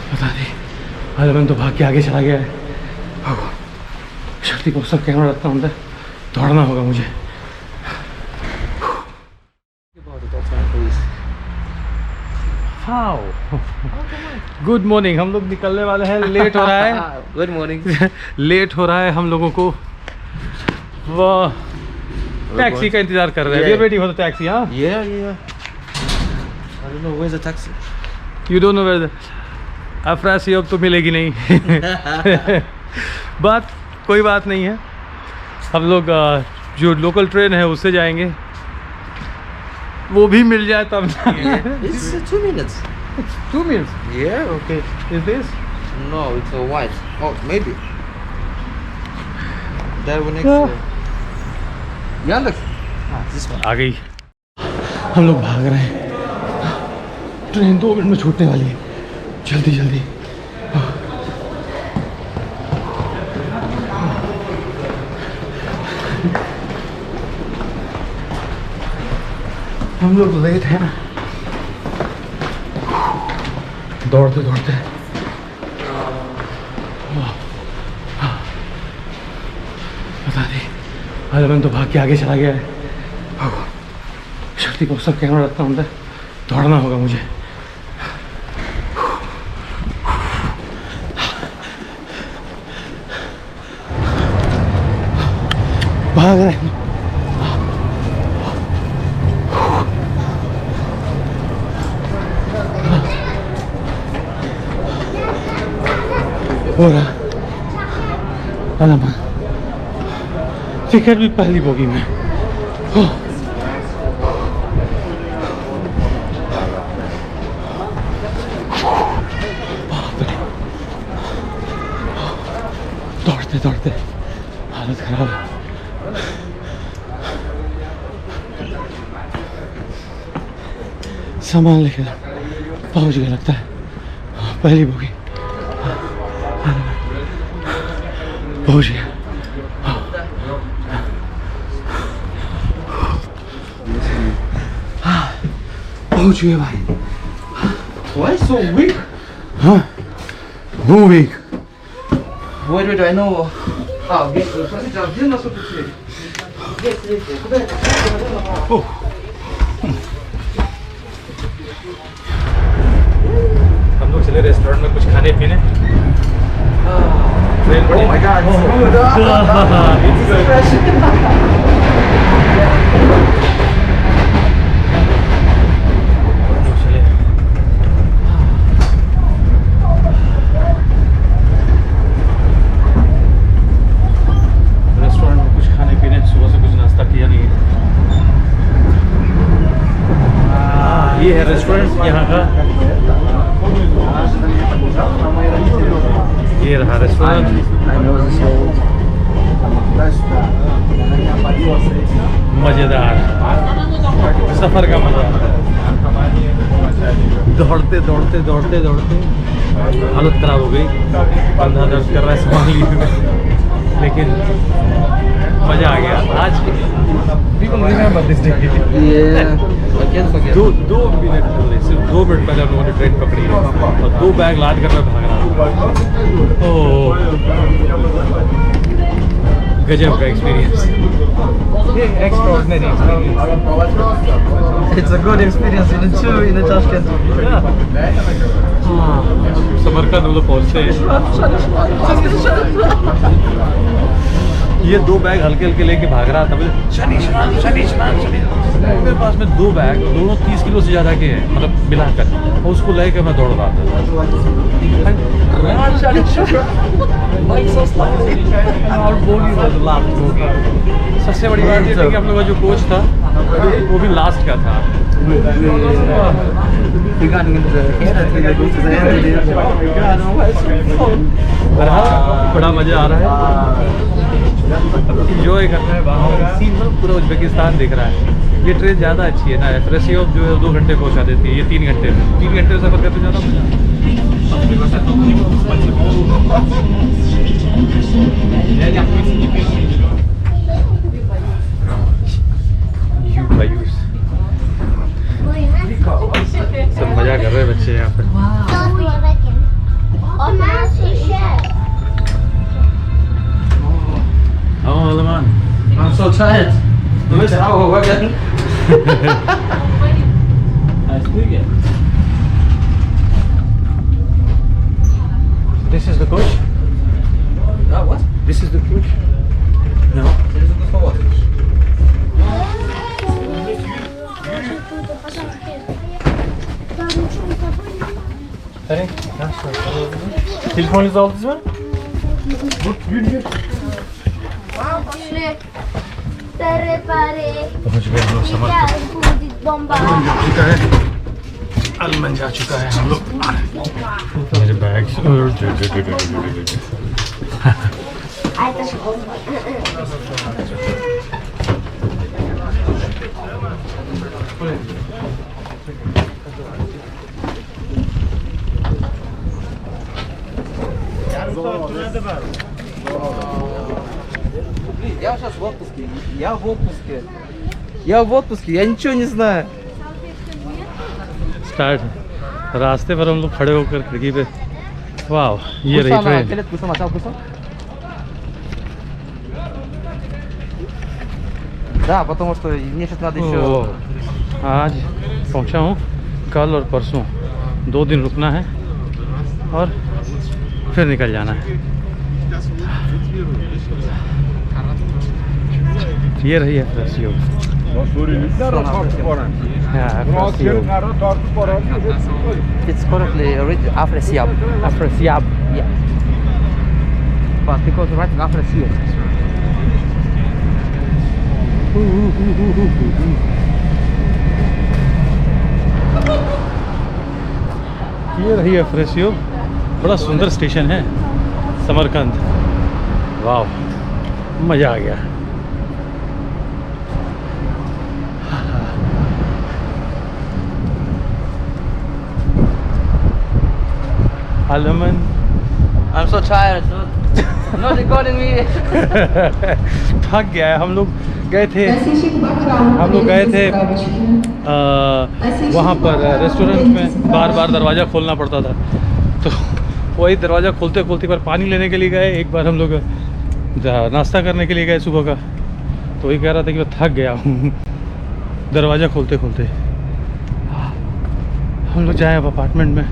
पता नहीं, अरे मैं तो भाग के आगे चला गया है। शक्ति को सब कैमरा रखता हूँ अंदर, दौड़ना होगा मुझे। गुड मॉर्निंग, हम लोग निकलने वाले हैं, लेट हो रहा है। Good morning. लेट हो रहा है हम लोगों को, वाह टैक्सी का इंतजार कर रहे हैं। Waiting for the taxi. हाँ Yeah. I don't know where's the taxi. You don't know where the अफ्रासी अब तो मिलेगी नहीं। बात कोई बात नहीं है, हम लोग जो लोकल ट्रेन है उससे जाएंगे, वो भी मिल जाए तब। It's 2 minutes. 2 minutes? Yeah, okay. Is this? No, it's a white. Oh, maybe. That one next. Yandex. This one. आ गई। हम लोग भाग रहे हैं, ट्रेन 2 मिनट में छूटने वाली है। जल्दी जल्दी। हम लोग लेट हैं, दौड़ते दौड़ते। पता नहीं, अरे मैं तो भाग के आगे चला गया है। शक्ति को सब कैमरा रखता हूँ अंदर, दौड़ना होगा मुझे। भाग रहे हैं। हो रहा अलामा, टिकट भी पहली बोगी में। दौड़ते दौड़ते हालत खराब है। सामान लेके पहुंच गया लगता है, पहली बोगी पहुंच गया। पहुंच गए भाई। Why so weak? हाँ, वो weak। Wait, I know. Ah, get. Oh। हम लोग चले रेस्टोरेंट में कुछ खाने पीने। Oh my God! It's fresh. Restaurant में कुछ खाने पीने, सुबह से कुछ नाश्ता किया नहीं है। ये है रेस्टोरेंट यहाँ का, ये रहा रेस्टोरेंट। मज़ेदार सफ़र का मज़ा। दौड़ते दौड़ते दौड़ते दौड़ते हालत ख़राब हो गई, कंधा दर्द कर रहा है सामान लिए में, लेकिन मज़ा आ गया। आज people remember this day. Yeah, I can't forget. दो मिनट पहले, सिर्फ 2 मिनट पहले हम लोगों ने ट्रेन पकड़ी है और 2 बैग लाद कर मैं भाग रहा हूँ। ओह, गजब का एक्सपीरियंस। ये extraordinary experience. It's a good experience in Tashkent. हाँ, समरकंद हम लोग पहुँचते हैं। ये 2 बैग हल्के हल्के लेके भाग रहा था, बोले शनीश मेरे पास में 2 बैग, दोनों 30 किलो से ज़्यादा के हैं, मतलब मिलाकर, और उसको लेके मैं दौड़ रहा था। और सबसे बड़ी बात ये थी कि हम लोग का जो कोच था वो भी लास्ट का था। बड़ा मज़ा आ रहा है, इंजॉय करना है बाहर। सीन पूरा उज्बेकिस्तान दिख रहा है। ये ट्रेन ज़्यादा अच्छी है ना, एफरेसी जो है 2 घंटे पहुँचा देती है, ये 3 घंटे में। 3 घंटे में सफ़र करते ज़्यादा मजा। है यहाँ पे। Oh, Leman. I'm so tired. Du willst auch wacken? This is the coach. What? This is the coach. No. Dit is ook het voor. Telefonunuz aldınız mı? पहुंच गए हम लोग समरकंद। अलमन जा चुका है हम लोग। मेरे बैग्स Я сейчас в отпуске. Я в отпуске. Я в отпуске. Я ничего не знаю. स्टार्ट। रास्ते पर हम लोग खड़े होकर खिड़की पे, वाह ये रही ट्रेन। Да, потому что мне сейчас надо еще... आज पहुंचा हूँ, कल और परसों 2 दिन रुकना है और फिर निकल जाना है। ये रही है फ्रेश योग। It's currently already after Siab. After Siab. Yeah. But because right after Siab. ये रही है फ्रेश योग। बड़ा सुंदर स्टेशन है समरकंद। वाह मज़ा आ गया। अलमन I'm so tired. Not recording me. थक गया है। हम लोग गए थे वहाँ पर रेस्टोरेंट में बार बार दरवाज़ा खोलना पड़ता था, तो वही दरवाज़ा खोलते खोलते एक बार पानी लेने के लिए गए, एक बार हम लोग नाश्ता करने के लिए गए सुबह का, तो वही कह रहा था कि मैं थक गया हूँ दरवाज़ा खोलते खोलते। हम लोग जाए अब अपार्टमेंट में।